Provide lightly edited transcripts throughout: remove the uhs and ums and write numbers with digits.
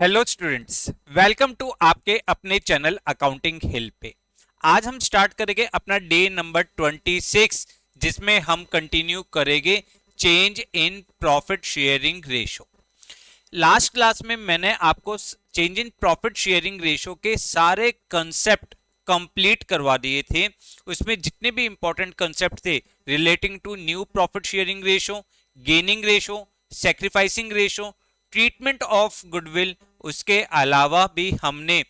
Hello students, welcome to आपके अपने channel accounting हिल पे। आज हम स्टार्ट करेंगे अपना डे नंबर 26, जिसमें हम कंटिन्यू करेंगे change in profit sharing ratio. Last class में मैंने आपको change in profit sharing ratio के सारे कंसेप्ट कंप्लीट करवा दिए थे। उसमें जितने भी इंपॉर्टेंट कंसेप्ट थे relating to new profit sharing ratio, gaining ratio, sacrificing ratio, treatment of goodwill, उसके अलावा भी हमने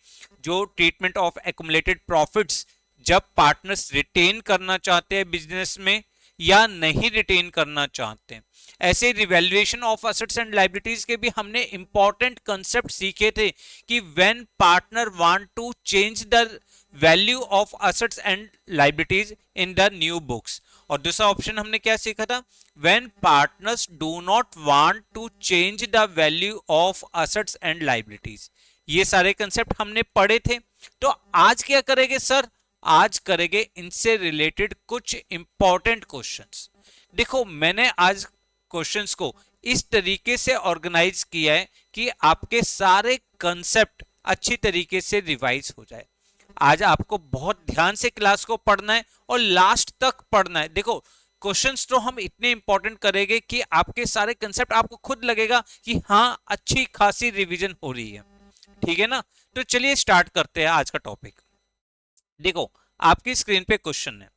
जो ट्रीटमेंट ऑफ एक्युमुलेटेड प्रॉफिट्स जब पार्टनर्स रिटेन करना चाहते हैं बिजनेस में या नहीं रिटेन करना चाहते हैं, ऐसे revaluation of assets and liabilities के भी हमने इंपॉर्टेंट कंसेप्ट सीखे थे कि when partner want to change the value of assets and liabilities in the new books. और दूसरा ऑप्शन हमने क्या सीखा था, when partners do not want to change the value of assets and liabilities. ये सारे कंसेप्ट हमने पढ़े थे। तो आज क्या करेंगे सर, आज करेंगे इनसे रिलेटेड कुछ इंपॉर्टेंट क्वेश्चंस। देखो, मैंने आज क्वेश्चंस को इस तरीके से ऑर्गेनाइज किया है कि आपके सारे कंसेप्ट अच्छी तरीके से रिवाइज हो जाए। आज आपको बहुत ध्यान से क्लास को पढ़ना है और लास्ट तक पढ़ना है। देखो, क्वेश्चंस तो हम इतने इंपॉर्टेंट करेंगे कि आपके सारे कंसेप्ट आपको खुद लगेगा कि हाँ, अच्छी खासी रिवीजन हो रही है। ठीक है ना? तो चलिए स्टार्ट करते हैं आज का टॉपिक। देखो, आपकी स्क्रीन पे क्वेश्चन है,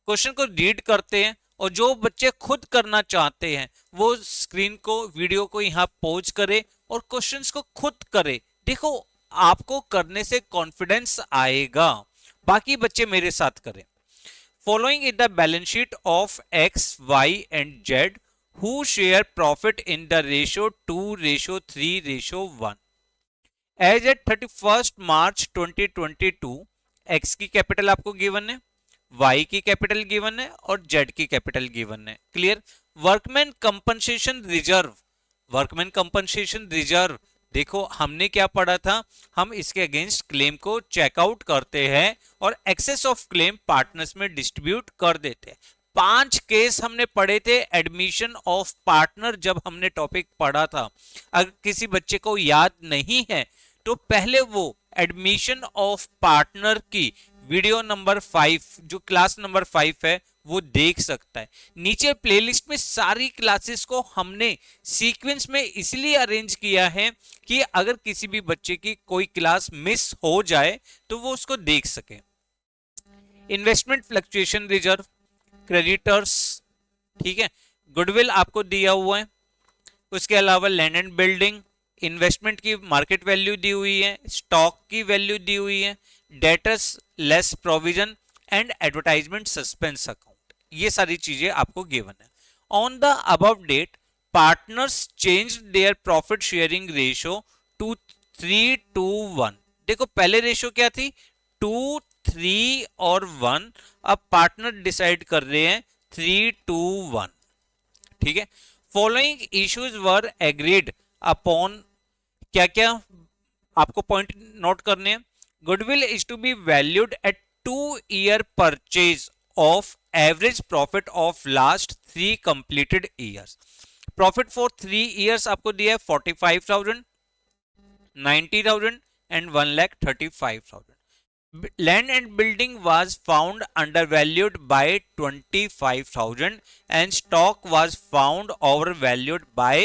क्वेश्चन को रीड करते हैं और जो बच्चे खुद करना चाहते हैं वो स्क्रीन को, वीडियो को यहाँ पॉज करे और क्वेश्चंस को खुद करे। देखो, आपको करने से कॉन्फिडेंस आएगा। बाकी बच्चे मेरे साथ करें। Following in the balance sheet of X, Y and Z who share profit in the ratio 2:3:1। As at 31 March 2022 X की कैपिटल आपको गिवन है, वाई की कैपिटल गिवन है और जेड की कैपिटल गिवन है। Clear? Workman compensation reserve, workman compensation reserve, देखो हमने क्या पढ़ा था, हम इसके अगेंस्ट क्लेम को चेकआउट करते हैं और एक्सेस ऑफ क्लेम पार्टनर्स में डिस्ट्रीब्यूट कर देते हैं। 5 केस हमने पढ़े थे एडमिशन ऑफ पार्टनर जब हमने टॉपिक पढ़ा था। अगर किसी बच्चे को याद नहीं है तो पहले वो एडमिशन ऑफ पार्टनर की वीडियो नंबर 5, जो क्लास नंबर 5 है, वो देख सकता है। नीचे प्लेलिस्ट में सारी क्लासेस को हमने सीक्वेंस में इसलिए अरेंज किया है कि अगर किसी भी बच्चे की कोई क्लास मिस हो जाए तो वो उसको देख सके। इन्वेस्टमेंट फ्लक्चुएशन रिजर्व, क्रेडिटर्स, ठीक है, गुडविल आपको दिया हुआ है। उसके अलावा लैंड एंड बिल्डिंग, इन्वेस्टमेंट की मार्केट वैल्यू दी हुई है, स्टॉक की वैल्यू दी हुई है, debtors less provision and advertisement suspense account, ये सारी चीजें आपको गिवन है। On the above date partners change their profit sharing ratio to 3:1। देखो, पहले रेशियो क्या थी, 2, 3 और 1। अब पार्टनर डिसाइड कर रहे हैं 3:1। ठीक है। Following issues were agreed upon, क्या क्या आपको पॉइंट नोट करने हैं। Goodwill is to be valued at 2-year purchase of average profit of last 3 completed years. Profit for 3 years आपको दिया है 45,000, 90,000 and 1,35,000। Land and building was found undervalued by 25,000 and stock was found overvalued by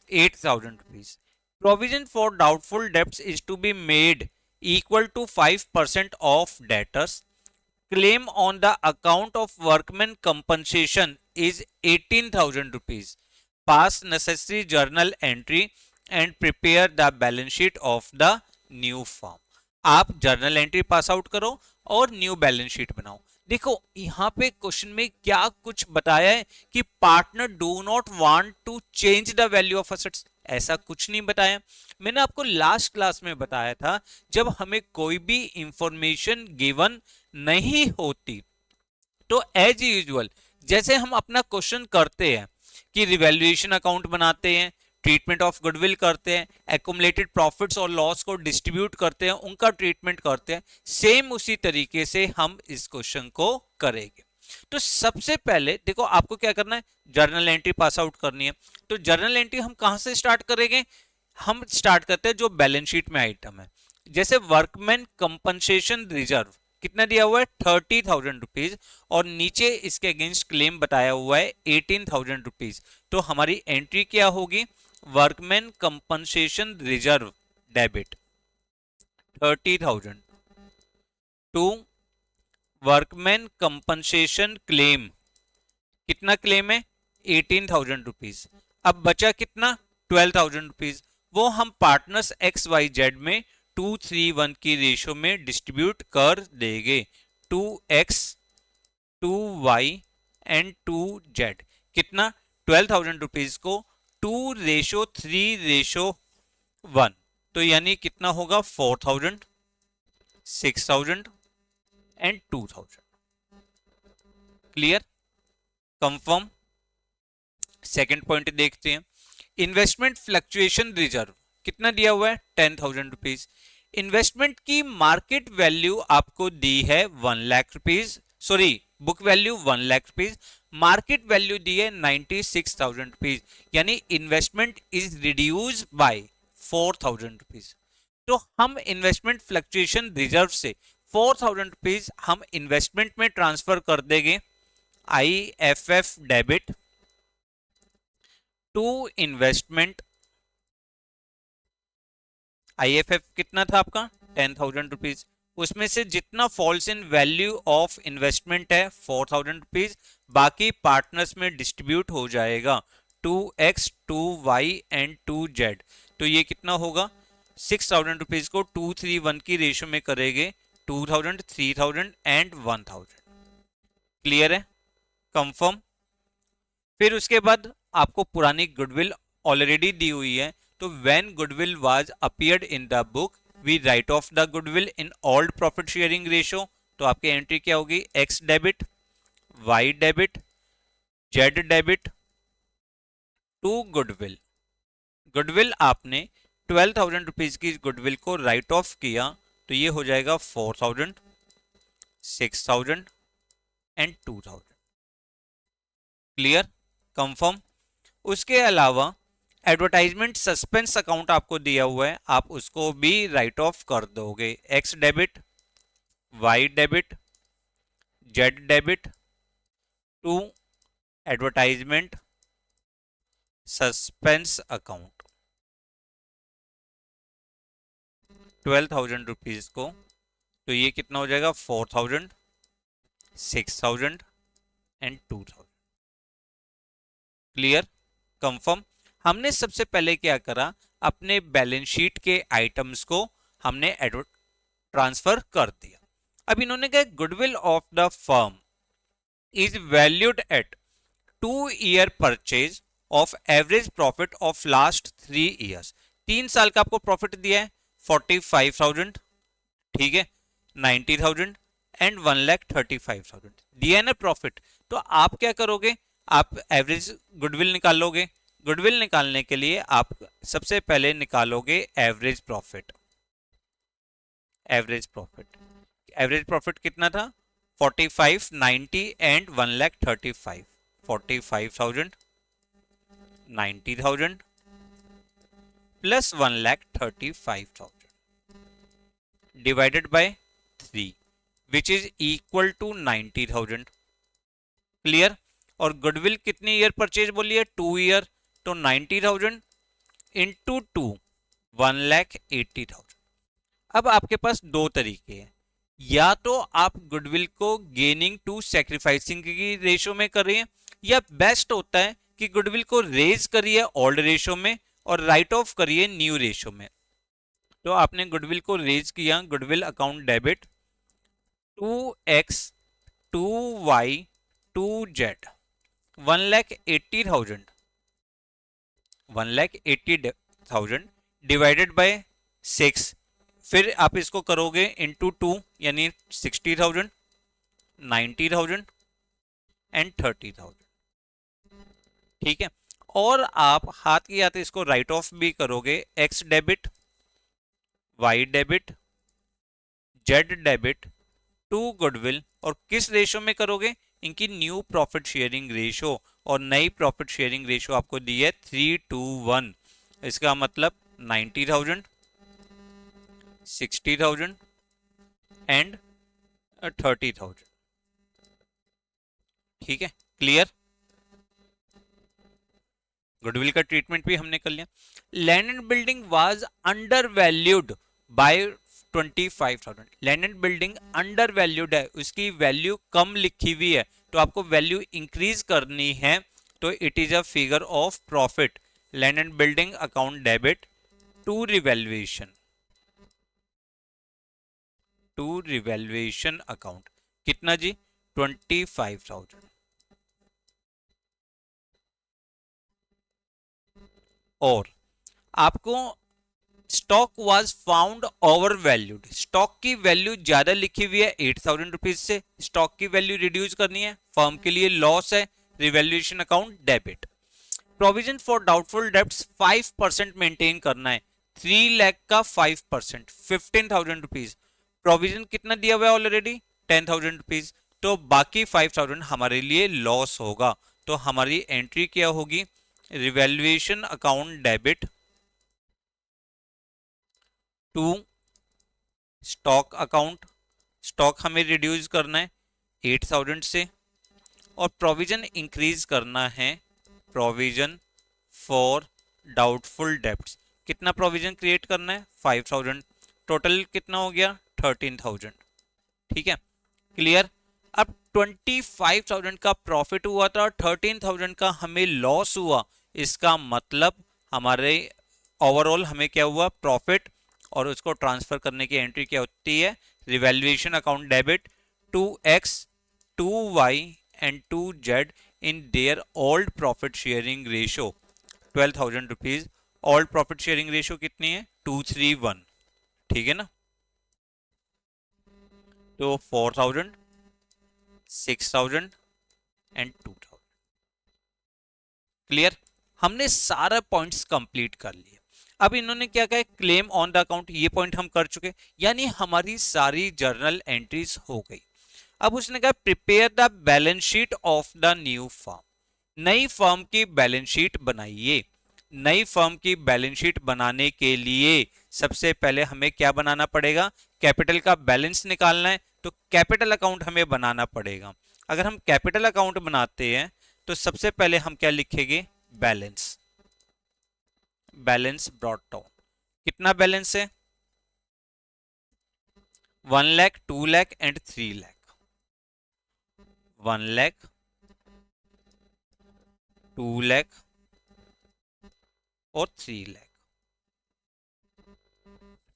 8,000 rupees. Provision for doubtful debts is to be made equal to 5% of debtors. Claim on the account of workman compensation is 18,000 rupees. Pass necessary journal entry and prepare the balance sheet of the new firm. आप journal entry pass out करो और new balance sheet बनाओ। देखो, यहां पे question में क्या कुछ बताया है कि partner do not want to change the value of assets, ऐसा कुछ नहीं बताया। मैंने आपको लास्ट क्लास में बताया था, जब हमें कोई भी इंफॉर्मेशन गिवन नहीं होती तो एज यूजुअल जैसे हम अपना क्वेश्चन करते हैं कि रिवैल्यूएशन अकाउंट बनाते हैं, ट्रीटमेंट ऑफ गुडविल करते हैं, एक्युमुलेटेड प्रॉफिट्स और लॉस को डिस्ट्रीब्यूट करते हैं, उनका ट्रीटमेंट करते हैं, सेम उसी तरीके से हम इस क्वेश्चन को करेंगे। तो सबसे पहले देखो, आपको क्या करना है, जर्नल एंट्री पास आउट करनी है। तो जर्नल एंट्री हम कहां से स्टार्ट करेंगे, हम स्टार्ट करते हैं जो बैलेंस शीट में आइटम है। जैसे वर्कमैन कंपनसेशन रिजर्व कितना दिया हुआ है 30,000 रुपीज, और नीचे इसके अगेंस्ट क्लेम बताया हुआ है 18,000 रुपीज। तो हमारी एंट्री क्या होगी, workman compensation reserve debit 30,000 to workman compensation claim, कितना क्लेम है 18,000 रुपीज। अब बचा कितना 12,000 रुपीज, वो हम पार्टनर्स एक्स वाई जेड में 2:3:1 की रेशो में डिस्ट्रीब्यूट कर देंगे, 2x 2y एंड 2z। कितना 12,000 रुपीज को 2:3:1, तो यानी कितना होगा 4,000 6,000 and 2,000। Clear, confirm. Second point देखते हैं, इन्वेस्टमेंट फ्लक्चुएशन रिजर्व कितना दिया हुआ है 10,000 रुपीज। इन्वेस्टमेंट की मार्केट वैल्यू आपको दी है 1 lakh rupees, sorry book value 1 lakh rupees, market value दी है 96,000 रुपीज, यानी investment is reduce by 4,000 rupees. तो हम इन्वेस्टमेंट फ्लक्चुएशन रिजर्व से 4,000 रुपीज हम इन्वेस्टमेंट में ट्रांसफर कर देंगे, IFF debit to investment. IFF कितना था आपका 10,000 रुपीज, उसमें से जितना falls in value of investment है 4,000 रुपीज, बाकी पार्टनर्स में डिस्ट्रीब्यूट हो जाएगा 2x 2y एंड 2z। तो ये कितना होगा 6,000 रुपीज को 2:3:1 की रेशो में करेंगे, 2,000 3,000 एंड 1,000। क्लियर है, कंफर्म। फिर उसके बाद आपको पुरानी गुडविल ऑलरेडी दी हुई है, तो when goodwill was appeared in the book we write off the goodwill in old profit sharing ratio. तो आपकी एंट्री क्या होगी, X debit Y debit Z debit to goodwill. Goodwill आपने 12,000 रुपीज की गुडविल को राइट ऑफ किया, तो ये हो जाएगा 4,000 6,000 एंड 2,000। Clear, confirm. उसके अलावा एडवर्टाइजमेंट सस्पेंस अकाउंट आपको दिया हुआ है, आप उसको भी राइट ऑफ कर दोगे, X debit Y debit Z debit to advertisement suspense account 12,000 rupees को, तो ये कितना हो जाएगा 4,000 6,000 एंड 2,000। Clear, confirm. हमने सबसे पहले क्या करा, अपने बैलेंस शीट के आइटम्स को हमने ट्रांसफर कर दिया। अब इन्होंने कहा goodwill of the firm is valued at 2 year purchase of average profit of last 3 years. 3 साल का आपको प्रॉफिट दिया है 45,000, ठीक है 90,000 एंड 1,35,000 दिया है ना प्रॉफिट। तो आप क्या करोगे, आप एवरेज गुडविल निकालोगे। गुडविल निकालने के लिए आप सबसे पहले निकालोगे average profit. Average profit, average profit कितना था 45, 90 and 1,35,000, 45,000 90,000 plus 1,35,000 divided by 3 which is equal to 90,000। Clear. और गुडविल कितनी ईयर परचेज बोली है 2 ईयर, तो 90,000 इंटू 2 1,80,000। अब आपके पास दो तरीके हैं, या तो आप गुडविल को गेनिंग टू सैक्रिफाइसिंग की रेशो में करिए, या बेस्ट होता है कि गुडविल को रेज करिए ओल्ड रेशो में और राइट ऑफ करिए न्यू रेशो में। तो आपने गुडविल को रेज किया, goodwill account debit 2x 2y 2z 1,80,000 1,80,000 divided by 6, फिर आप इसको करोगे इंटू 2 यानी 60,000 90,000 एंड 30,000। ठीक है, और आप हाथ की हाथ इसको राइट ऑफ भी करोगे, X debit Y debit Z debit to goodwill, और किस रेशो में करोगे, इनकी न्यू प्रॉफिट शेयरिंग रेशो, और नई प्रॉफिट शेयरिंग रेशो आपको दी है 3:1। इसका मतलब 90,000, 60,000 एंड 30,000। ठीक है, क्लियर। गुडविल का ट्रीटमेंट भी हमने कर लिया। Land and building was under valued bye 25,000। Land and building under valued है, उसकी वैल्यू कम लिखी हुई है, तो आपको वैल्यू इंक्रीज करनी है, तो it is a figure of profit. Land and building account debit to revaluation, to revaluation account. कितना जी? 25,000। और आपको stock was found over valued, stock की वैल्यू ज्यादा लिखी हुई है 8,000 रुपीज से, स्टॉक की वैल्यू रिड्यूस करनी है, फर्म के लिए लॉस है, revaluation account debit. Provision for doubtful debts 5% maintain करना है, 3 लाख का 5%, 15,000 रुपीज। प्रोविजन कितना दिया हुआ है ऑलरेडी? 10,000 रुपीज। तो बाकी 5,000 हमारे लिए लॉस होगा, तो हमारी एंट्री क्या होगी? Revaluation account debit to stock account. Stock हमें रिड्यूस करना है 8,000 से, और प्रोविजन इंक्रीज करना है, प्रोविजन फॉर डाउटफुल डेब्ट्स। कितना प्रोविजन क्रिएट करना है? 5,000। टोटल कितना हो गया? 13,000। ठीक है, क्लियर। अब 25,000 का प्रॉफिट हुआ था, 13,000 का हमें लॉस हुआ, इसका मतलब हमारे ओवरऑल हमें क्या हुआ? प्रॉफिट। और उसको ट्रांसफर करने की एंट्री क्या होती है? Revaluation account debit to X, to Y and to Z in their old profit sharing ratio 12,000 rupees. Old profit sharing ratio कितनी है? 231। ठीक है ना? तो 4,000, 6,000 एंड 2,000। क्लियर। हमने सारा पॉइंट्स कंप्लीट कर लिए। अब इन्होंने क्या कहा? क्लेम ऑन द अकाउंट, ये पॉइंट हम कर चुके, यानी हमारी सारी जर्नल एंट्रीज हो गई। अब उसने कहा prepare the balance sheet of the new firm, नई फर्म की बैलेंस शीट बनाइए। नई फर्म की बैलेंस शीट बनाने के लिए सबसे पहले हमें क्या बनाना पड़ेगा? कैपिटल का बैलेंस निकालना है, तो कैपिटल अकाउंट हमें बनाना पड़ेगा। अगर हम कैपिटल अकाउंट बनाते हैं तो सबसे पहले हम क्या लिखेंगे? बैलेंस। Balance brought down. कितना बैलेंस है? 1 लाख, 2 लाख एंड 3 लाख। 1 लाख, 2 लाख और 3 लाख।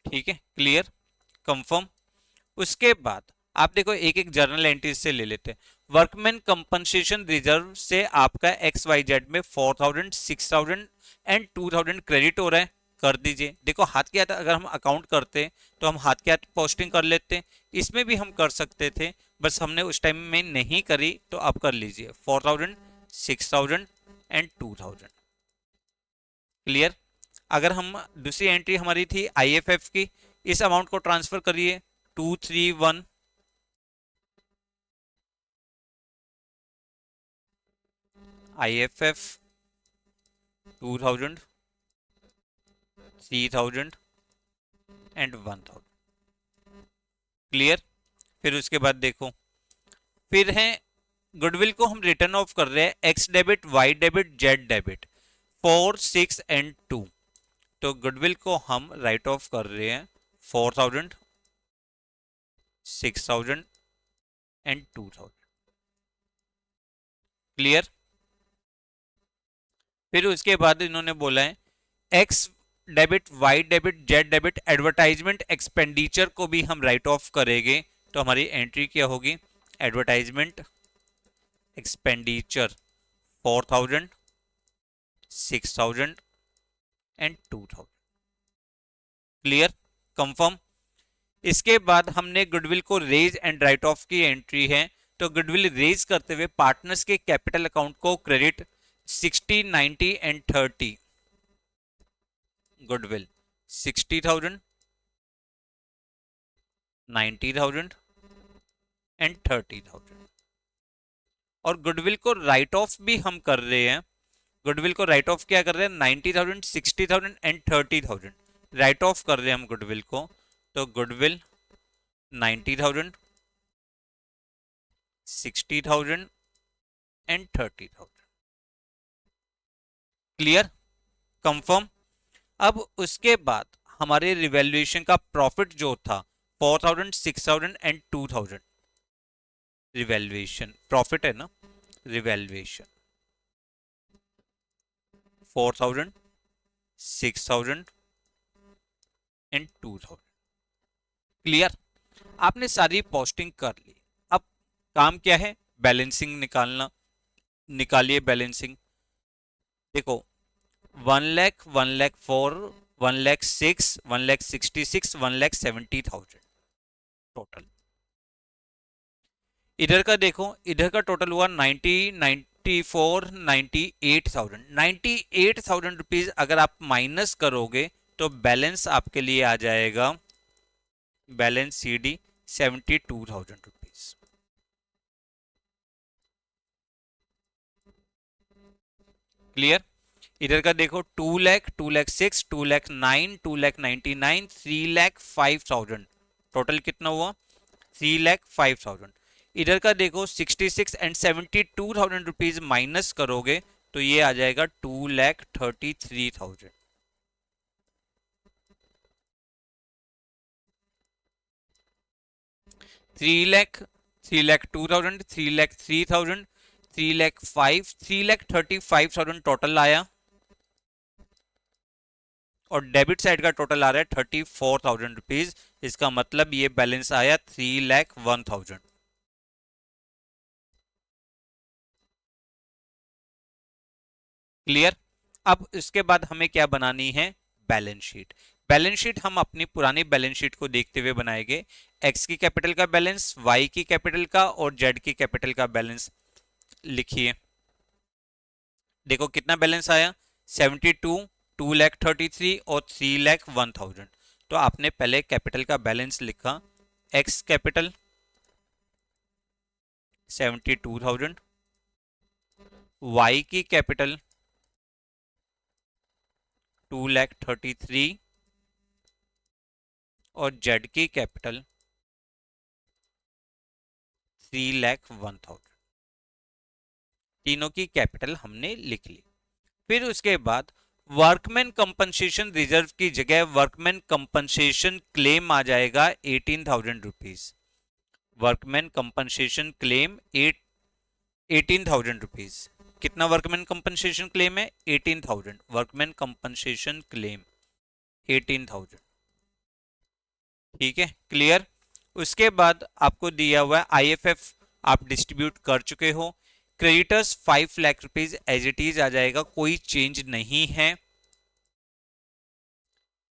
ठीक है, क्लियर, कंफर्म। उसके बाद आप देखो एक एक जर्नल एंट्री से ले लेते हैं। वर्कमैन कंपनसेशन रिजर्व से आपका एक्स वाई जेड में 4,000, 6,000 एंड 2,000 क्रेडिट हो रहा है, कर दीजिए। देखो हाथ के हाथ अगर हम अकाउंट करते तो हम हाथ के हाथ पोस्टिंग कर लेते, इसमें भी हम कर सकते थे, बस हमने उस टाइम में नहीं करी, तो आप कर लीजिए 4,000, 6,000 एंड 2,000। क्लियर। अगर हम दूसरी एंट्री हमारी थी आईएफएफ की, इस अमाउंट को ट्रांसफर करिए 231, आईएफएफ 2,000, 3,000 एंड 1,000। क्लियर। फिर उसके बाद देखो, फिर है गुडविल को हम रिटर्न ऑफ कर रहे हैं X debit, Y debit, Z debit 4, 6 and 2। तो गुडविल को हम राइट ऑफ कर रहे हैं 4,000, 6,000 एंड 2,000। क्लियर। फिर उसके बाद इन्होंने बोला है X debit, Y debit, Z debit, advertisement expenditure को भी हम राइट ऑफ करेंगे, तो हमारी एंट्री क्या होगी? Advertisement expenditure 4,000, 6,000 and 2,000। Clear, confirm. इसके बाद हमने गुडविल को रेज एंड राइट ऑफ की एंट्री है, तो गुडविल रेज करते हुए पार्टनर्स के कैपिटल अकाउंट को क्रेडिट 60, 90 एंड 30। Goodwill 60,000, 90,000 and 30,000। और गुडविल को राइट ऑफ भी हम कर रहे हैं गुडविल को राइट ऑफ क्या कर रहे हैं, 90,000, 60,000 एंड 30,000 राइट ऑफ कर रहे हैं हम गुडविल को। तो गुडविल 90,000, 60,000 एंड 30,000। Clear, confirm. अब उसके बाद हमारे रिवैल्यूएशन का प्रॉफिट जो था 4,000, 6,000 एंड 2,000, रिवैल्यूएशन प्रॉफिट है ना, रिवैल्यूएशन 4,000, 6,000 एंड 2,000। क्लियर, आपने सारी पोस्टिंग कर ली। अब काम क्या है, बैलेंसिंग निकालना। निकालिए बैलेंसिंग। देखो 1 लाख, 1 लाख 4, 1 लाख 6, 1 लाख 66, 1 लाख 70,000 टोटल। इधर का देखो, इधर का टोटल हुआ 90, 94, 98,000। 98,000 रुपीज अगर आप माइनस करोगे तो बैलेंस आपके लिए आ जाएगा, बैलेंस CD 72,000 रुपीज। क्लियर, इधर का देखो 2 लाख, 2 लाख 6, 2 लाख 9, 2 लाख 99, 3 लाख 5,000 टोटल कितना हुआ, 3 लाख 5,000। इधर का देखो 66 एंड 72,000 रुपीज माइनस करोगे तो ये आ जाएगा 2,33,000। 3 लाख, 3 लाख 2,000, 3 लाख 3,000, 3 लाख 5, 3,35,000 टोटल आया। और डेबिट साइड का टोटल आ रहा है 34,000 रुपीज। इसका मतलब ये बैलेंस आया 3,01,000। क्लियर, अब इसके बाद हमें क्या बनानी है, बैलेंस शीट। बैलेंस शीट हम अपनी पुरानी बैलेंस शीट को देखते हुए बनाएंगे। एक्स की कैपिटल का बैलेंस, वाई की कैपिटल का और जेड की कैपिटल का बैलेंस लिखिए। देखो कितना बैलेंस आया, 72, 2,33,000 और 3,01,000। तो आपने पहले कैपिटल का बैलेंस लिखा, एक्स कैपिटल 72,000, वाई की कैपिटल 2,33,000 और जेड की कैपिटल 3,01,000। तीनों की कैपिटल हमने लिख ली। फिर उसके बाद वर्कमैन कंपनसेशन रिजर्व की जगह वर्कमैन कंपनसेशन क्लेम आ जाएगा 18,000 rupees. Workman compensation claim 18,000 rupees. कितना वर्कमैन कंपनसेशन क्लेम है, 18,000। Workman compensation claim 18,000। ठीक है, क्लियर। उसके बाद आपको दिया हुआ है IFF आप डिस्ट्रीब्यूट कर चुके हो। Creditors 5 lakh rupees as it is आ जाएगा, कोई चेंज नहीं है।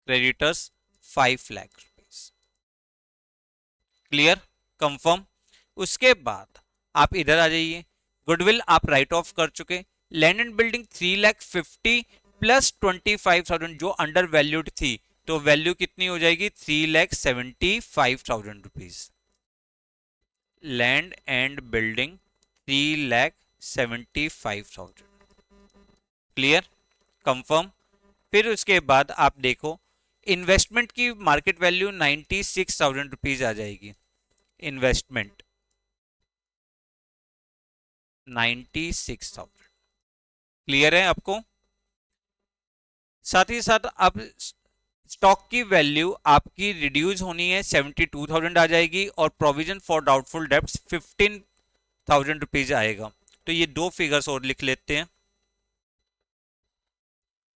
Creditors 5 lakh rupees. Clear, confirm. उसके बाद आप इधर आ जाइए, गुडविल आप राइट ऑफ कर चुके। लैंड एंड बिल्डिंग 3,50,000 प्लस 25,000 जो अंडर वैल्यूड थी, तो वैल्यू कितनी हो जाएगी, 3,75,000 rupees. Land and building 3,75,000। Clear, confirm. फिर उसके बाद आप देखो इन्वेस्टमेंट की मार्केट वैल्यू 96,000 रुपीज आ जाएगी। इन्वेस्टमेंट 96,000। क्लियर है आपको। साथ ही साथ अब स्टॉक की वैल्यू आपकी रिड्यूस होनी है, 72,000 आ जाएगी और provision for doubtful debts 15,000 rupees आएगा। तो ये दो फिगर्स और लिख लेते हैं।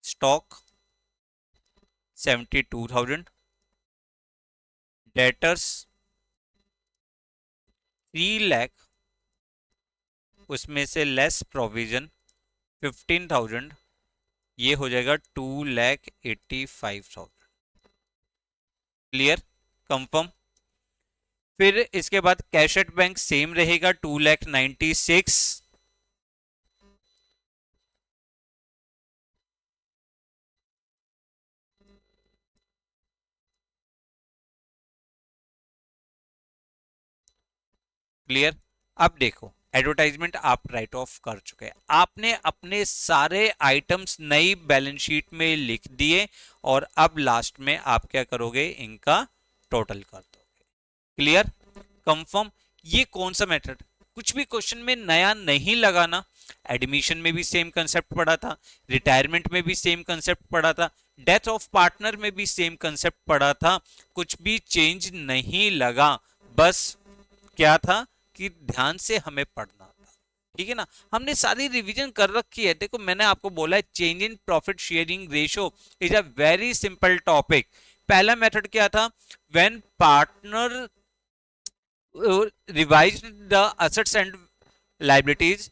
स्टॉक 72,000, डेटर्स 3 लाख, उसमें से लेस प्रोविजन 15,000, ये हो जाएगा 2,85,000। Clear, confirm. फिर इसके बाद कैश एट बैंक सेम रहेगा 2,96,000। क्लियर, अब देखो एडवर्टाइजमेंट आप राइट ऑफ कर चुके हैं, आपने अपने सारे आइटम्स नई बैलेंस शीट में लिख दिए और अब लास्ट में आप क्या करोगे, इनका टोटल कर दोगे। Clear, confirm. ये कौन सा मेथड, कुछ भी क्वेश्चन में नया नहीं लगाना। एडमिशन में भी सेम कंसेप्ट पढ़ा था, रिटायरमेंट में भी सेम कंसेप्ट पढ़ा था, डेथ ऑफ पार्टनर में भी सेम कंसेप्ट पढ़ा था, कुछ भी चेंज नहीं लगा। बस क्या था कि ध्यान से हमें पढ़ना था, ठीक है ना। हमने सारी रिवीजन कर रखी है। देखो मैंने आपको बोला है change in profit sharing ratio is a very simple topic. पहला मेथड क्या था, when partner revised the assets and liabilities,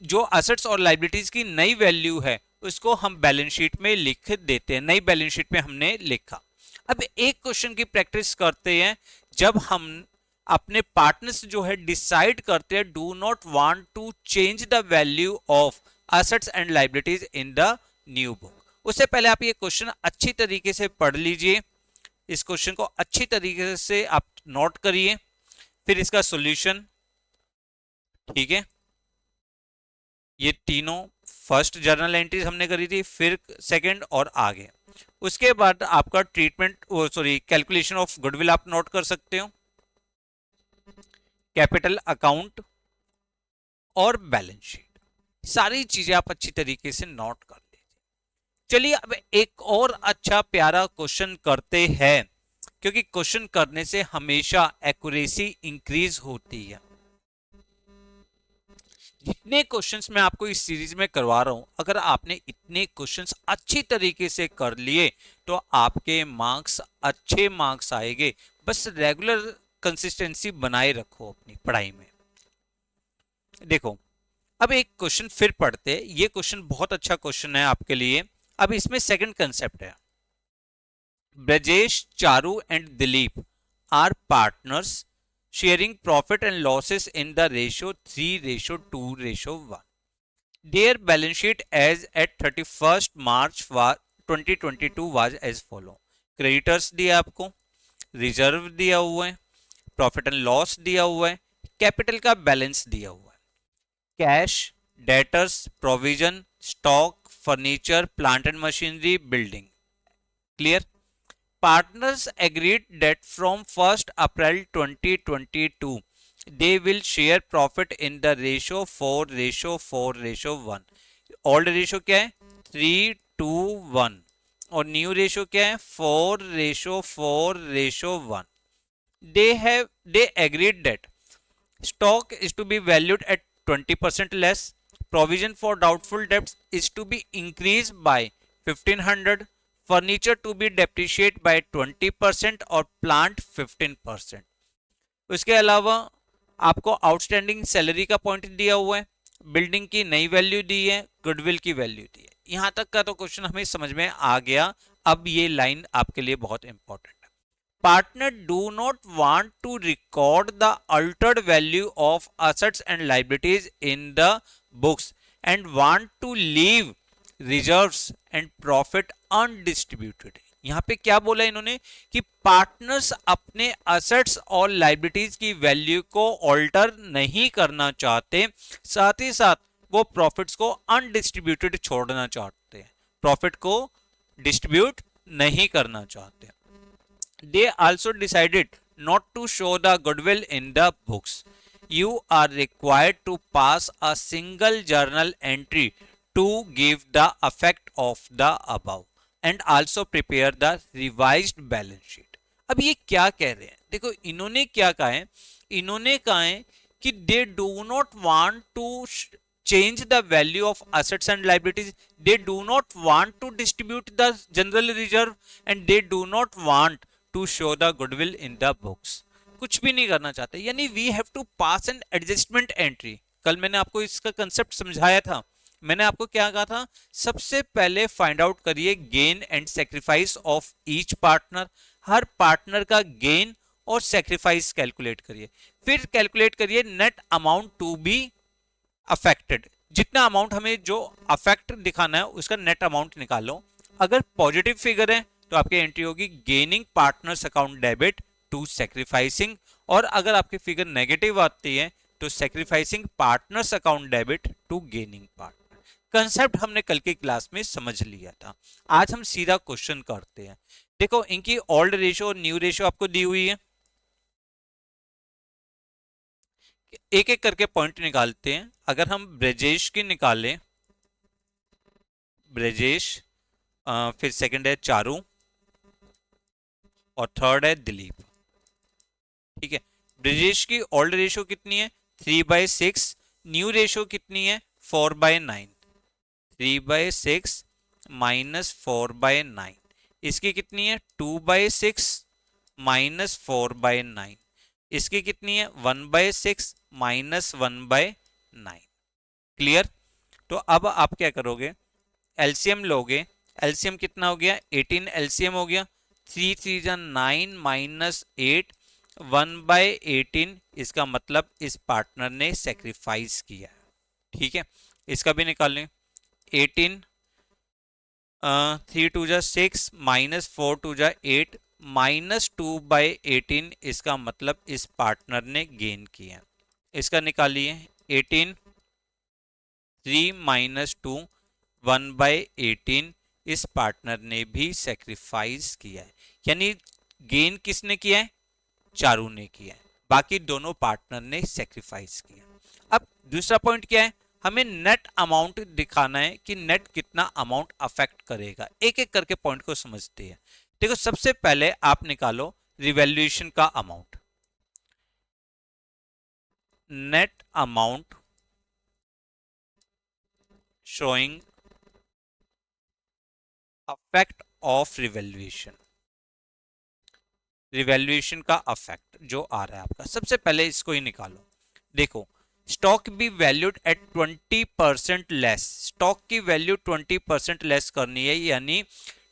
जो असेट्स और लायबिलिटीज की नई वैल्यू है उसको हम बैलेंस शीट में लिख देते हैं। नई बैलेंस शीट में हमने लिखा। अब एक क्वेश्चन की प्रैक्टिस करते हैं, जब हम अपने पार्टनर्स जो है डिसाइड करते हैं do not want to change the value of assets and liabilities in the new book. उससे पहले आप ये क्वेश्चन अच्छी तरीके से पढ़ लीजिए, इस क्वेश्चन को अच्छी तरीके से आप नोट करिए, फिर इसका सॉल्यूशन, ठीक है। ये तीनों फर्स्ट जर्नल एंट्रीज हमने करी थी, फिर सेकंड और आगे। उसके बाद आपका ट्रीटमेंट कैलकुलेशन ऑफ गुडविल आप नोट कर सकते हो, कैपिटल अकाउंट और बैलेंस शीट, सारी चीजें आप अच्छी तरीके से नोट कर लीजिए। चलिए अब एक और अच्छा प्यारा क्वेश्चन करते हैं, क्योंकि क्वेश्चन करने से हमेशा एक्यूरेसी इंक्रीज होती है। जितने क्वेश्चंस मैं आपको इस सीरीज में करवा रहा हूं, अगर आपने इतने क्वेश्चंस अच्छी तरीके से कर लिए तो आपके मार्क्स अच्छे मार्क्स आएंगे। बस रेगुलर कंसिस्टेंसी बनाए रखो अपनी पढ़ाई में। देखो अब एक क्वेश्चन फिर पढ़ते हैं, ये क्वेश्चन बहुत अच्छा क्वेश्चन है आपके लिए। अब इसमें सेकंड कंसेप्ट है, Brajesh, Charu and Dilip are partners sharing profit and losses in the ratio 3:2:1. Their balance sheet as at 31st March 2022 was as follow. Creditors दिया आपको, रिजर्व दिया हुआ है, प्रॉफिट एंड लॉस दिया हुआ है, कैपिटल का बैलेंस दिया हुआ है, cash, debtors, provision, stock, furniture, plant and machinery, building. Clear. Partners agreed that from 1st April 2022 they will share profit in the ratio 4:4:1। Old ratio क्या है 3:1 और न्यू रेशियो क्या है 4:4:1। they agreed that stock is to be valued at 20% less, provision for doubtful debts is to be increased by 1500, furniture to be depreciate by 20% और plant 15%। उसके अलावा आपको outstanding salary का पॉइंट दिया हुआ है, बिल्डिंग की नई वैल्यू दी है, गुडविल की वैल्यू दी है। यहां तक का तो क्वेश्चन हमें समझ में आ गया। अब ये लाइन आपके लिए बहुत इंपॉर्टेंट है, partner do not want to record the altered value of assets and liabilities in the books and want to leave reserves and profit undistributed. यहां पे क्या बोला इन्होंने कि पार्टनर्स अपने असेट्स और लायबिलिटीज की वैल्यू को ऑल्टर नहीं करना चाहते, साथ ही साथ वो प्रॉफिट्स को अनडिस्ट्रीब्यूटेड छोड़ना चाहते हैं, प्रॉफिट को डिस्ट्रीब्यूट नहीं करना चाहते। They also decided not to show the goodwill in the books. You are required to pass a single journal entry to give the effect of the above and also prepare the revised balance sheet। अब ये क्या कह रहे हैं, देखो इन्होंने क्या कहा है, इन्होंने कहा है कि they do not want to change the value of assets and liabilities, they do not want to distribute the general reserve and they do not want to show the goodwill in the books। कुछ भी नहीं करना चाहते, यानी we have to pass an adjustment entry। कल मैंने आपको इसका कंसेप्ट समझाया था, मैंने आपको क्या कहा था, सबसे पहले फाइंड आउट करिए gain and sacrifice of each partner, हर पार्टनर का गेन और सेक्रीफाइस कैलकुलेट करिए, फिर कैलकुलेट करिए net amount to be affected, जितना अमाउंट हमें जो अफेक्ट दिखाना है उसका नेट अमाउंट निकालो। अगर पॉजिटिव फिगर है तो आपकी एंट्री होगी gaining partners account debit to sacrificing, और अगर आपकी फिगर नेगेटिव आती है to sacrificing partners account debit to gaining partner. Concept हमने कल की क्लास में समझ लिया था। आज हम सीधा क्वेश्चन करते हैं। देखो इनकी ओल्ड रेशियो और न्यू रेशियो आपको दी हुई है, एक एक करके पॉइंट निकालते हैं। अगर हम ब्रजेश की निकालें, ब्रजेश, फिर सेकंड है चारू और थर्ड है दिलीप। ठीक है, ब्रजेश की ओल्ड रेशियो कितनी है 3/6, न्यू रेशियो कितनी है 4/9। 3/6 माइनस 4/9, इसकी कितनी है 2/6 माइनस 4/9, इसकी कितनी है 1/6 माइनस 1/9। क्लियर। तो अब आप क्या करोगे, एलसीएम लोगे। एलसीएम कितना हो गया 18, एलसीएम हो गया 3 3 जा 9 माइनस 8, 1/18। इसका मतलब इस पार्टनर ने सेक्रीफाइस किया। ठीक है, इसका भी निकाल लें। 18 3 2 जा 6 माइनस 4 2 जा 8 माइनस 2/18, इसका मतलब इस पार्टनर ने गेन किया। इसका निकालिए 18 3 माइनस 2 1/18, इस पार्टनर ने भी सेक्रीफाइस किया है। यानी गेन किसने किया है, चारू ने किया है, बाकी दोनों पार्टनर ने सेक्रीफाइस किया। अब दूसरा पॉइंट क्या है, हमें नेट अमाउंट दिखाना है कि नेट कितना अमाउंट अफेक्ट करेगा। एक एक करके पॉइंट को समझते हैं। देखो सबसे पहले आप निकालो रिवैल्यूएशन का amount. Net amount showing affect of revaluation, revaluation का अफेक्ट जो आ रहा है आपका, सबसे पहले इसको ही निकालो। देखो stock B valued eight 20% less, stock की वैल्यू 20% लेस करनी है, यानी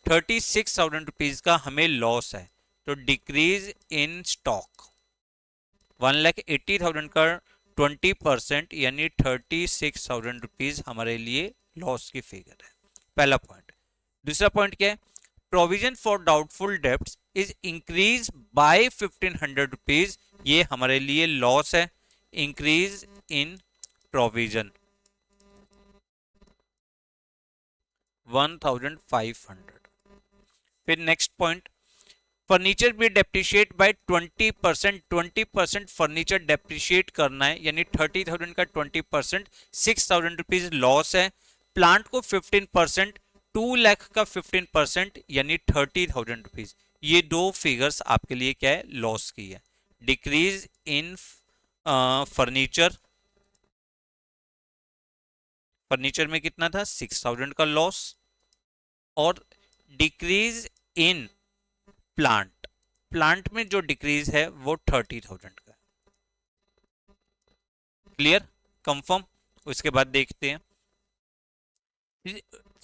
36,000 रुपीज का हमें लॉस है। तो डिक्रीज इन स्टॉक 1,80,000 का 20% यानी 36,000 रुपीज हमारे लिए लॉस की फिगर है। पहला पॉइंट। दूसरा पॉइंट क्या है, provision for doubtful debts is increase by 1,500 rupees, ये हमारे लिए लॉस है। Increase in provision 1,500। फिर नेक्स्ट पॉइंट, फर्नीचर भी डेप्रिशिएट बाय 20%, 20% फर्नीचर डेप्रिशिएट करना है, यानी 30,000 का 20% 6,000 रुपीज लॉस है। प्लांट को 15%, 2 लाख का 15% यानी 30,000 रुपीज। ये दो फिगर्स आपके लिए क्या है, लॉस की है। डिक्रीज इन फर्नीचर, फर्नीचर में कितना था 6,000 का लॉस, और डिक्रीज इन प्लांट, प्लांट में जो डिक्रीज है वो 30,000 का। Clear, confirm. उसके बाद देखते हैं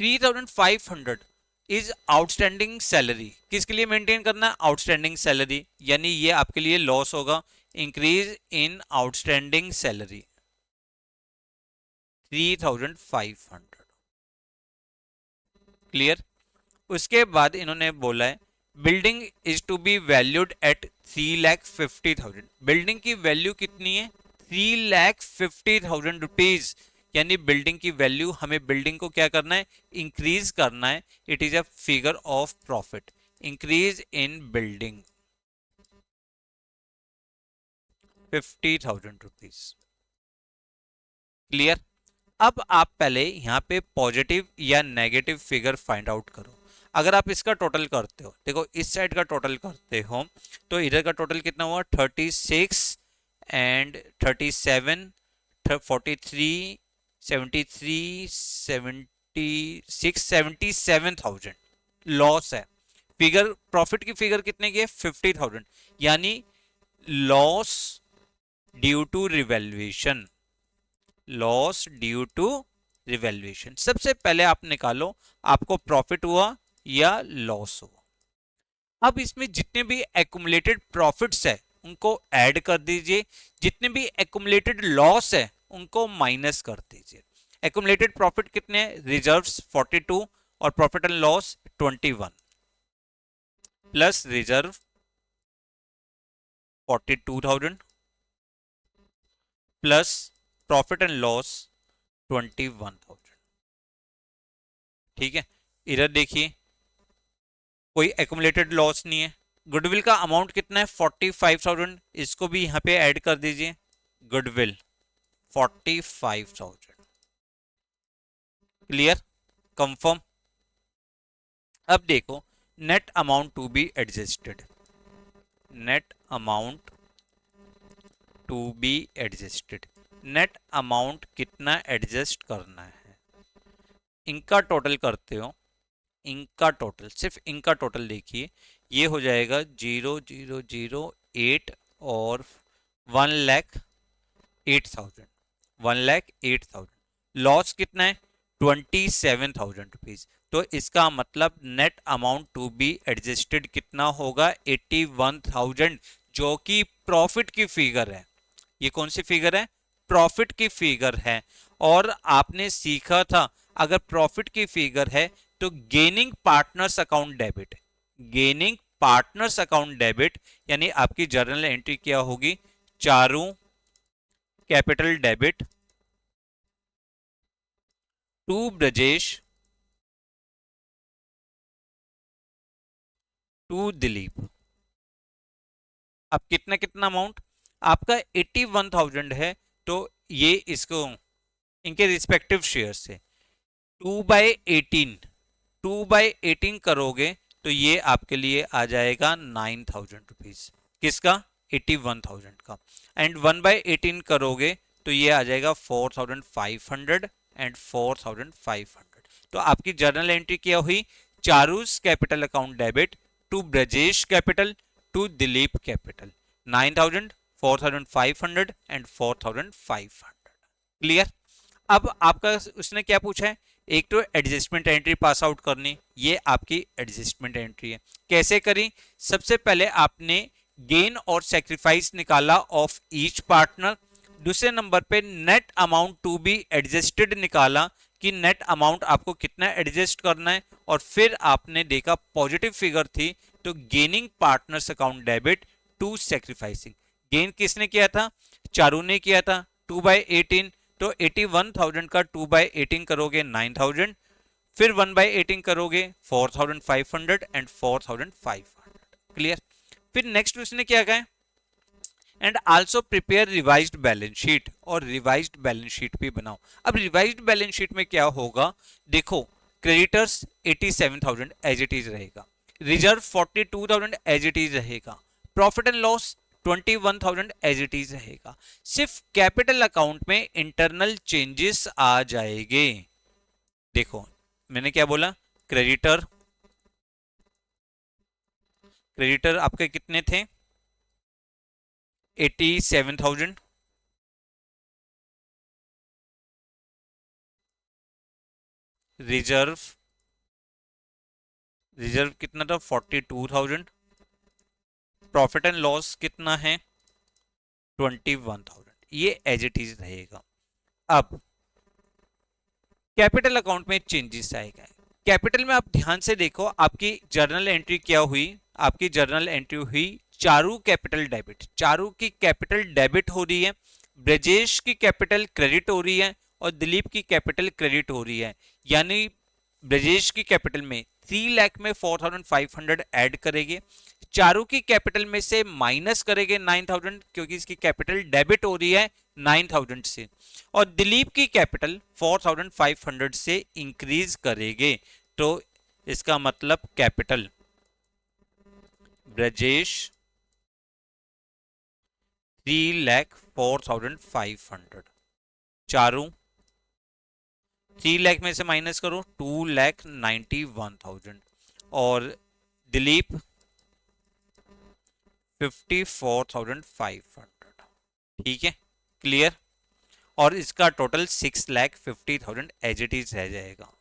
3,500 इज आउटस्टैंडिंग सैलरी, किसके लिए मेंटेन करना है, आउटस्टैंडिंग सैलरी, यानी ये आपके लिए लॉस होगा। Increase in outstanding salary 3,500। Clear. उसके बाद इन्होंने बोला है building is to be valued at 3,50,000, building की वैल्यू कितनी है 3,50,000 रुपीज, यानी बिल्डिंग की वैल्यू, हमें बिल्डिंग को क्या करना है, इंक्रीज करना है। It is a figure of profit, increase in building 50,000 rupees. Clear. अब आप पहले यहाँ पे पॉजिटिव या नेगेटिव फिगर फाइंड आउट करो। अगर आप इसका टोटल करते हो, देखो इस साइड का टोटल करते हो तो इधर का टोटल कितना हुआ 36 एंड 37, 43, 73, 76, 77,000 लॉस है। फिगर प्रॉफिट की फिगर कितने की है 50,000, यानी loss due to revaluation, loss due to revaluation. सबसे पहले आप निकालो आपको प्रॉफिट हुआ या लॉस हुआ। अब इसमें जितने भी एक्युमुलेटेड प्रॉफिट्स है उनको ऐड कर दीजिए, जितने भी एक्युमुलेटेड लॉस है उनको माइनस कर दीजिए। एक्युमुलेटेड प्रॉफिट कितने हैं, रिजर्व्स 42 और profit and loss 21 plus reserve 42,000 plus profit and loss 21,000। ठीक है, इधर देखिए कोई एक्यूमुलेटेड लॉस नहीं है। गुडविल का अमाउंट कितना है 45,000, इसको भी यहाँ पे ऐड कर दीजिए। गुडविल 45,000। Clear, confirm. अब देखो net amount to be adjusted, net amount to be adjusted, net amount कितना एडजस्ट करना है। इनका टोटल करते हो, इनका टोटल, सिर्फ इनका टोटल देखिए, ये हो जाएगा 0,008 और 1,08,000, 1,08,000। लॉस कितना है 27,000 रुपीज। तो इसका मतलब net amount to be adjusted कितना होगा 81,000, जो कि प्रॉफिट की फिगर है। ये कौन सी फिगर है, प्रॉफिट की फिगर है। और आपने सीखा था अगर प्रॉफिट की फिगर है तो gaining partners account debit, gaining partners account debit यानी आपकी जर्नल एंट्री क्या होगी, Charu capital debit to Brajesh to Dilip. अब कितना कितना अमाउंट आपका 81,000 है, तो ये इसको इनके रिस्पेक्टिव शेयर से 2/18, 2/18 करोगे तो ये आपके लिए आ जाएगा 9,000 रुपीज। किसका, 81,000 का। एंड 1/18 करोगे तो ये आ जाएगा 4,500 एंड 4,500। तो आपकी जर्नल एंट्री क्या हुई, Charu's capital account debit to Brajesh capital to Dilip capital, 9,000, 4,500 and 4,500। Clear. अब आपका उसने क्या पूछा है, एक तो एडजस्टमेंट एंट्री पास आउट करनी, ये आपकी एडजस्टमेंट एंट्री है। कैसे करी, सबसे पहले आपने गेन और सेक्रीफाइस निकाला ऑफ ईच पार्टनर। दूसरे नंबर पे net amount to be adjusted निकाला कि नेट अमाउंट आपको कितना एडजस्ट करना है। और फिर आपने देखा पॉजिटिव फिगर थी तो gaining partners account debit to sacrificing. Gain किसने किया था, चारू ने किया था 2/18, तो 81,000 का 2/18 करोगे 9,000, फिर 1/18 करोगे 4,500 एंड 4,500। क्लियर। फिर नेक्स्ट उसने क्या कहा, and also prepare revised balance sheet, और रिवाइज्ड बैलेंस शीट भी बनाओ। अब रिवाइज्ड बैलेंस शीट में क्या होगा, देखो क्रेडिटर्स 87,000 एज इट इज रहेगा, रिजर्व 42,000 एज इट इज रहेगा, profit and loss 21,000 as it is रहेगा। सिर्फ कैपिटल अकाउंट में इंटरनल चेंजेस आ जाएंगे। देखो मैंने क्या बोला, क्रेडिटर, क्रेडिटर आपके कितने थे 87,000, रिजर्व, रिजर्व कितना था 42,000, प्रॉफिट एंड लॉस कितना है 21,000, ये एज इट इज रहेगा। अब कैपिटल अकाउंट में चेंजेस आएगा। कैपिटल में आप ध्यान से देखो आपकी जर्नल एंट्री क्या हुई, आपकी जर्नल एंट्री हुई चारू कैपिटल डेबिट, चारू की कैपिटल डेबिट हो रही है, ब्रजेश की कैपिटल क्रेडिट हो रही है और दिलीप की कैपिटल क्रेडिट हो रही है। यानी ब्रजेश की कैपिटल में 3 लाख में 4,500 ऐड करेंगे, चारू की कैपिटल में से माइनस करेंगे 9,000 क्योंकि इसकी कैपिटल डेबिट हो रही है 9,000 से, और दिलीप की कैपिटल 4,500 से इंक्रीज करेंगे। तो इसका मतलब कैपिटल ब्रजेश 3,04,500, चारू 3 लाख में से माइनस करो 2,91,000 और दिलीप 54,500। ठीक है, क्लियर। और इसका टोटल 6,50,000 एज इट इज रह जाएगा,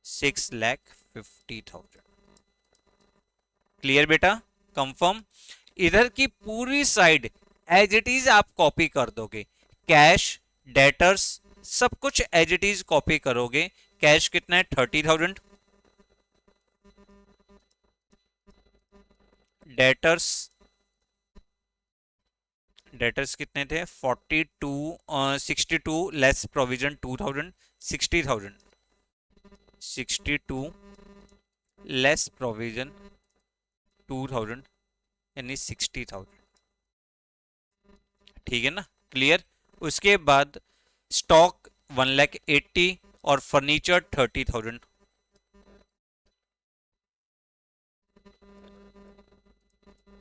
6,50,000। क्लियर बेटा, कंफर्म। इधर की पूरी साइड एज इट इज आप कॉपी कर दोगे, कैश डेटर्स सब कुछ एज इट इज कॉपी करोगे। कैश कितना है 30,000, डेटर्स डेटर्स कितने थे 62 लेस प्रोविजन 2000 60,000 62 लेस प्रोविजन 2000 यानी 60,000। ठीक है ना, क्लियर। उसके बाद स्टॉक 1,80,000 और furniture 30,000।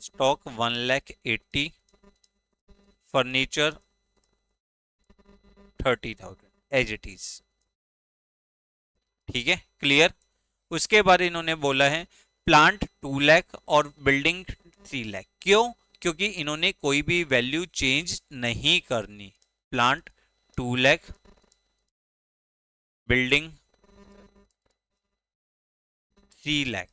Stock 1,80,000, furniture 30,000 as it is. ठीक है, क्लियर। उसके बाद इन्होंने बोला है प्लांट 2 लाख और बिल्डिंग 3 लाख। क्यों? क्योंकि इन्होंने कोई भी वैल्यू चेंज नहीं करनी। Plant 2 lakh, building 3 lakh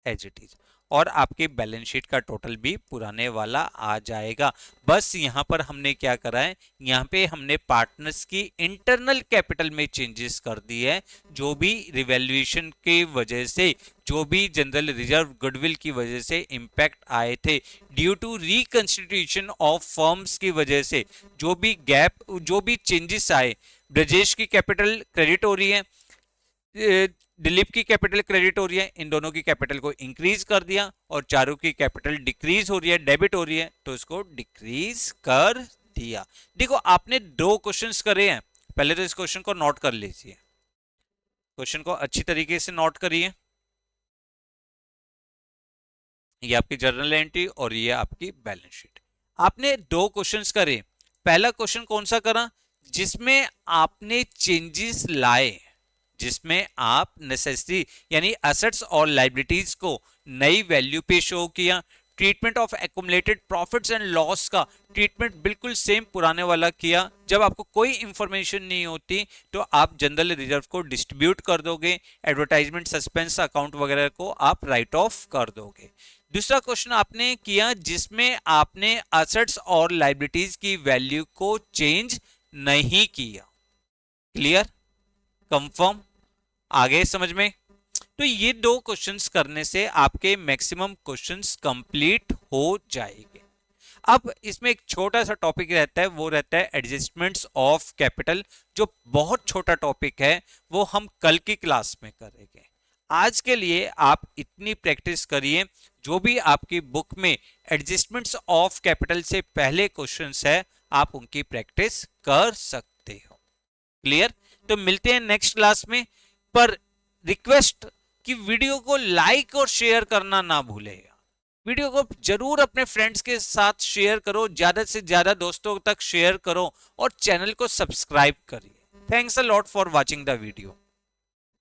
as it is, और आपके बैलेंस शीट का टोटल भी पुराने वाला आ जाएगा। बस यहां पर हमने क्या करा है, यहां पे हमने पार्टनर्स की इंटरनल कैपिटल में चेंजेस कर दी है। जो भी रिवैल्यूएशन की वजह से, जो भी जनरल रिजर्व गुडविल की वजह से इंपैक्ट आए थे due to reconstitution of firms की वजह से, जो भी गैप, जो भी चेंजेस आए, ब्रजेश की कैपिटल क्रेडिट हो रही है, दिलीप की कैपिटल क्रेडिट हो रही है, इन दोनों की कैपिटल को इंक्रीज कर दिया, और चारों की कैपिटल डिक्रीज हो रही है, डेबिट हो रही है, तो इसको डिक्रीज कर दिया। देखो आपने 2 क्वेश्चंस करे हैं, पहले तो इस क्वेश्चन को नोट कर लीजिए, क्वेश्चन को अच्छी तरीके से नोट करिए। ये आपकी जर्नल एंट्री और ये आपकी बैलेंस शीट। आपने 2 क्वेश्चंस करे। पहला क्वेश्चन कौन सा करा, जिसमें आपने चेंजेस लाए, जिसमें आप नेसेसरी यानी एसेट्स और लायबिलिटीज को नई वैल्यू पे शो किया। Treatment of accumulated profits and loss का ट्रीटमेंट बिल्कुल सेम पुराने वाला किया। जब आपको कोई इंफॉर्मेशन नहीं होती तो आप जनरल रिजर्व को डिस्ट्रीब्यूट कर दोगे, एडवर्टाइजमेंट सस्पेंस अकाउंट वगैरह को आप राइट ऑफ कर दोगे। दूसरा क्वेश्चन आपने किया जिसमें आपने एसेट्स और लायबिलिटीज की वैल्यू को चेंज नहीं किया। क्लियर, कंफर्म, आगे समझ में। तो ये 2 क्वेश्चंस करने से आपके मैक्सिमम क्वेश्चंस कंप्लीट हो जाएंगे। अब इसमें एक छोटा सा टॉपिक रहता है, वो रहता है एडजस्टमेंट्स ऑफ कैपिटल, जो बहुत छोटा टॉपिक है, वो हम कल की क्लास में करेंगे। आज के लिए आप इतनी प्रैक्टिस करिए, जो भी आपकी बुक में एडजस्टमेंट्स ऑफ कैपिटल से पहले क्वेश्चंस है, आप उनकी प्रैक्टिस कर सकते हो। क्लियर। तो मिलते हैं नेक्स्ट क्लास में, पर रिक्वेस्ट कि वीडियो को लाइक और शेयर करना ना भूलेगा। वीडियो को जरूर अपने फ्रेंड्स के साथ शेयर करो, ज्यादा से ज्यादा दोस्तों तक शेयर करो और चैनल को सब्सक्राइब करिए। Thanks a lot for watching the video.